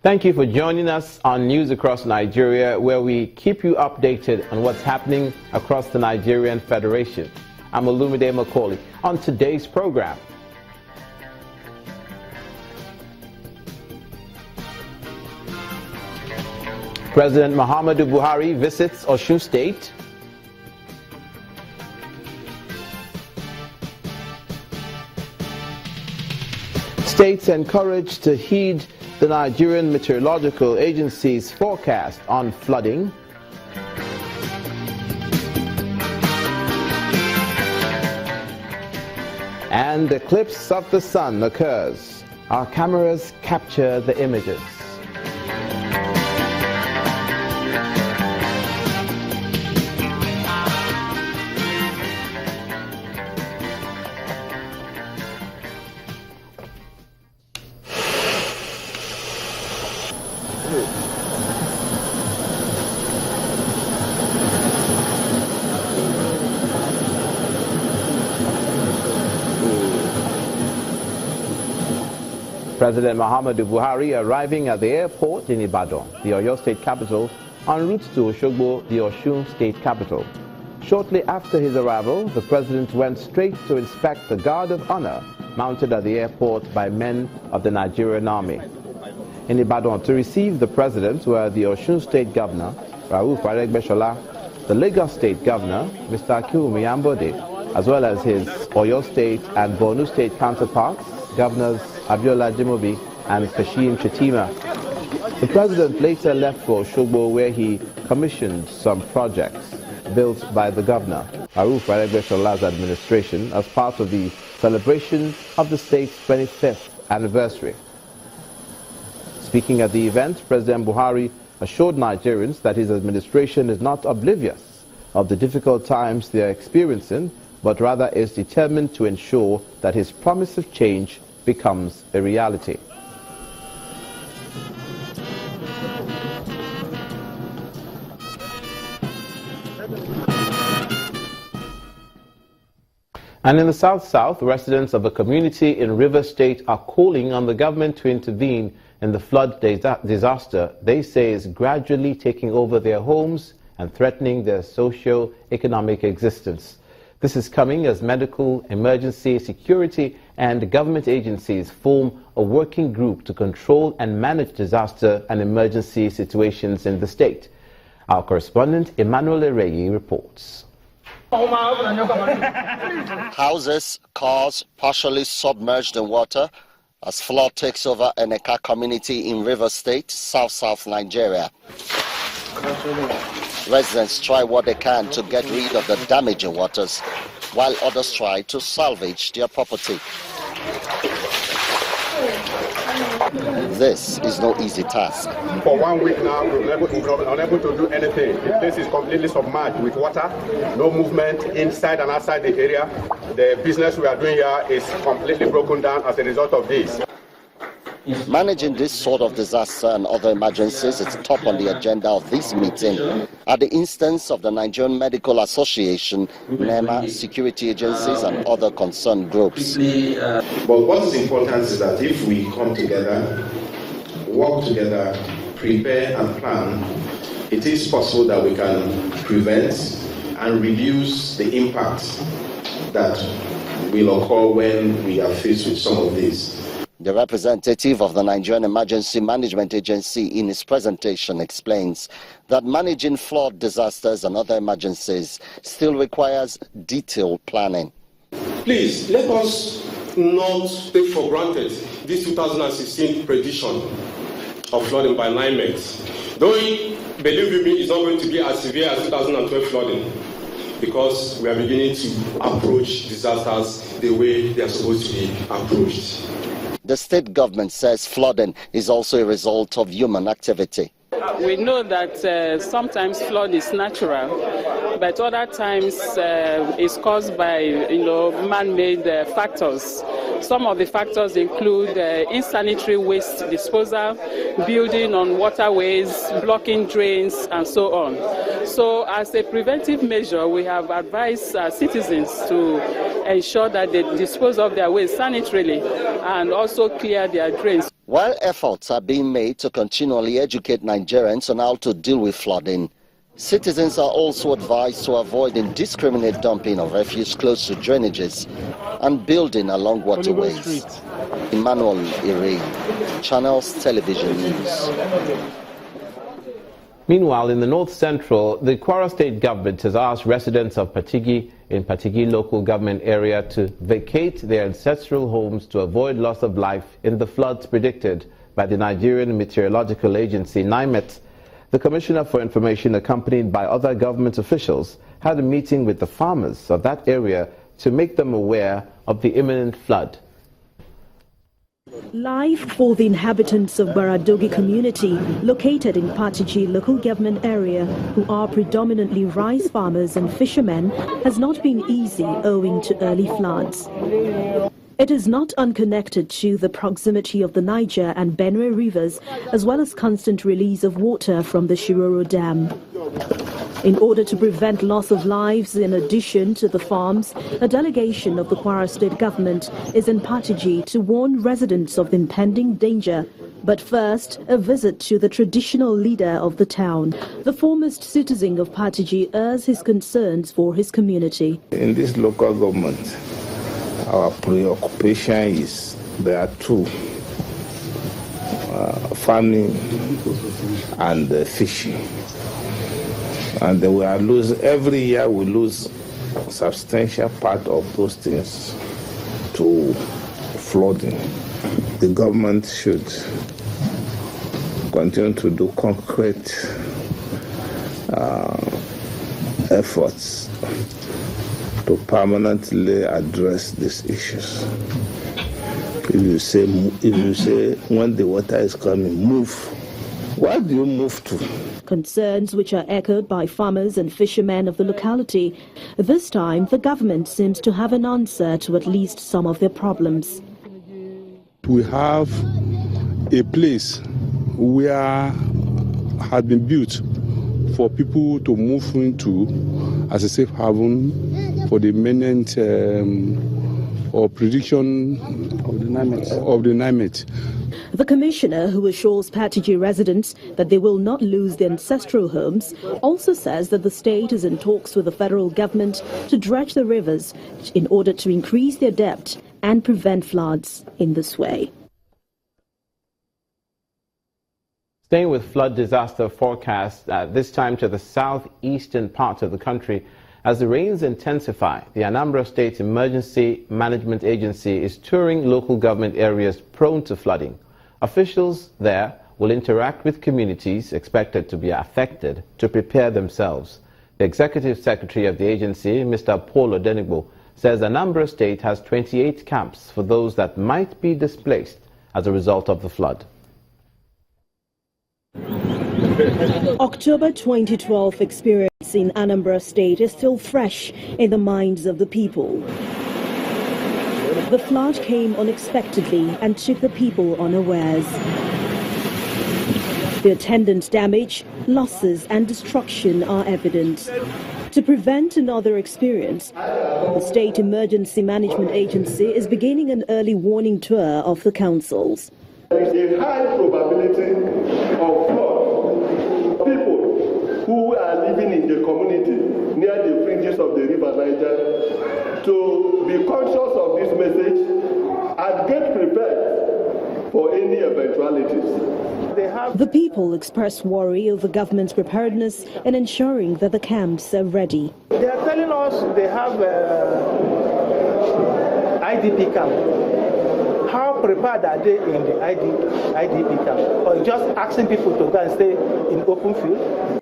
Thank you for joining us on News Across Nigeria, where we keep you updated on what's happening across the Nigerian Federation. I'm Olumide Macaulay. On today's program, President Muhammadu Buhari visits Osun State. States encouraged to heed the Nigerian Meteorological Agency's forecast on flooding. And eclipse of the sun occurs. Our cameras capture the images. President Muhammadu Buhari arriving at the airport in Ibadan, the Oyo State capital, en route to Osogbo, the Osun State capital. Shortly after his arrival, the president went straight to inspect the guard of honor mounted at the airport by men of the Nigerian army. In Ibadan to receive the president were the Osun State governor, Rauf Aregbesola, the Lagos State governor, Mr. Akinwumi Ambode, as well as his Oyo State and Borno State counterparts, Governors Abiola Jimobi and Kashim Chetima. The president later left for Osogbo, where he commissioned some projects built by the governor, Rauf Aregbesola's administration, as part of the celebration of the state's 25th anniversary. Speaking at the event, President Buhari assured Nigerians that his administration is not oblivious of the difficult times they are experiencing, but rather is determined to ensure that his promise of change becomes a reality. And in the South-South, residents of a community in River State are calling on the government to intervene in the flood disaster they say is gradually taking over their homes and threatening their socio-economic existence. This is coming as medical, emergency, security, and government agencies form a working group to control and manage disaster and emergency situations in the state. Our correspondent, Emmanuel Ereyi, reports. Houses, cars partially submerged in water as flood takes over Eneka community in River State, South Nigeria. Residents try what they can to get rid of the damaging waters, while others try to salvage their property. This is no easy task. For 1 week now, we're unable to do anything. The place is completely submerged with water, no movement inside and outside the area. The business we are doing here is completely broken down as a result of this. Managing this sort of disaster and other emergencies is top on the agenda of this meeting at the instance of the Nigerian Medical Association, NEMA, security agencies and other concerned groups. But what is important is that if we come together, work together, prepare and plan, it is possible that we can prevent and reduce the impact that will occur when we are faced with some of these. The representative of the Nigerian Emergency Management Agency in his presentation explains that managing flood disasters and other emergencies still requires detailed planning. Please, let us not take for granted this 2016 prediction of flooding by NIMET. Though, believe me, it's not going to be as severe as 2012 flooding, because we are beginning to approach disasters the way they are supposed to be approached. The state government says flooding is also a result of human activity. We know that sometimes flood is natural, but other times it's caused by man-made factors. Some of the factors include insanitary waste disposal, building on waterways, blocking drains, and so on. So as a preventive measure, we have advised citizens to ensure that they dispose of their waste sanitarily and also clear their drains. While efforts are being made to continually educate Nigerians on how to deal with flooding, citizens are also advised to avoid indiscriminate dumping of refuse close to drainages and building along waterways. Emmanuel Ire, Channels Television News. Meanwhile, in the north central, the Kwara state government has asked residents of Patigi in Patigi local government area to vacate their ancestral homes to avoid loss of life in the floods predicted by the Nigerian Meteorological Agency, NIMET. The Commissioner for Information, accompanied by other government officials, had a meeting with the farmers of that area to make them aware of the imminent flood. Live for the inhabitants of Baradogi community, located in Patigi local government area, who are predominantly rice farmers and fishermen, has not been easy owing to early floods. It is not unconnected to the proximity of the Niger and Benue rivers, as well as constant release of water from the Shiroro Dam. In order to prevent loss of lives in addition to the farms, a delegation of the Kwara state government is in Patigi to warn residents of the impending danger. But first, a visit to the traditional leader of the town. The foremost citizen of Patigi airs his concerns for his community. In this local government, our preoccupation is there are two, farming and fishing. And we are every year we lose a substantial part of those things to flooding. The government should continue to do concrete efforts to permanently address these issues. If you say when the water is coming, move. Where do you move to? Concerns which are echoed by farmers and fishermen of the locality. This time, the government seems to have an answer to at least some of their problems. We have a place where had been built for people to move into as a safe haven for the imminent or prediction of the NIMET. The commissioner, who assures Patigi residents that they will not lose their ancestral homes, also says that the state is in talks with the federal government to dredge the rivers in order to increase their depth and prevent floods in this way. Staying with flood disaster forecasts, this time to the southeastern part of the country. As the rains intensify, the Anambra State Emergency Management Agency is touring local government areas prone to flooding. Officials there will interact with communities expected to be affected to prepare themselves. The Executive Secretary of the agency, Mr. Paul Odenigbo, says Anambra State has 28 camps for those that might be displaced as a result of the flood. October 2012 experience in Anambra State is still fresh in the minds of the people. The flood came unexpectedly and took the people unawares. The attendant damage, losses and destruction are evident. To prevent another experience, the State Emergency Management Agency is beginning an early warning tour of the councils. There is a high probability of flood. People who are living in the community near the fringes of the River Niger to be conscious of this message and get prepared for any eventualities. The people express worry over government's preparedness in ensuring that the camps are ready. They are telling us they have IDP camp. How prepared are they in the IDP camp? Or just asking people to go and stay in open field?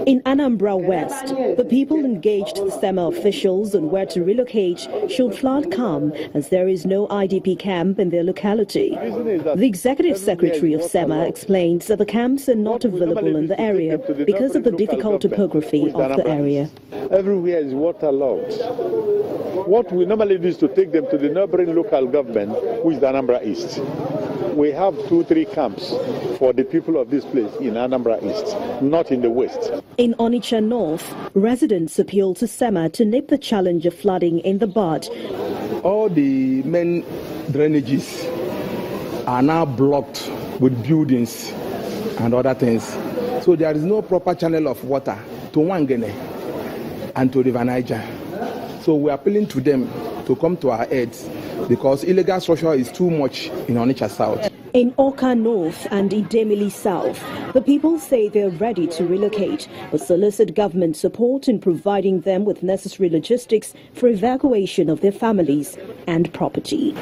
In Anambra West, the people engaged the SEMA officials on where to relocate should flood come, as there is no IDP camp in their locality. The Executive Secretary of SEMA explains that the camps are not available in the area because of the difficult topography of the area. Everywhere is waterlogged. What we normally do is to take them to the neighboring local government, which is the Anambra East. We have 2-3 camps for the people of this place in Anambra Anambra East, not in the west. In Onitsha North, residents appeal to SEMA to nip the challenge of flooding in the bud. All the main drainages are now blocked with buildings and other things. So there is no proper channel of water to Wangene and to River Niger. So we are appealing to them to come to our aid because illegal structure is too much in Onitsha South. In Oka North and Idemili South, the people say they're ready to relocate, but solicit government support in providing them with necessary logistics for evacuation of their families and property.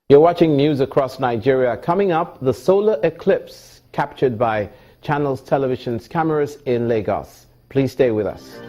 You're watching news across Nigeria. Coming up, the solar eclipse captured by Channels Television's cameras in Lagos. Please stay with us.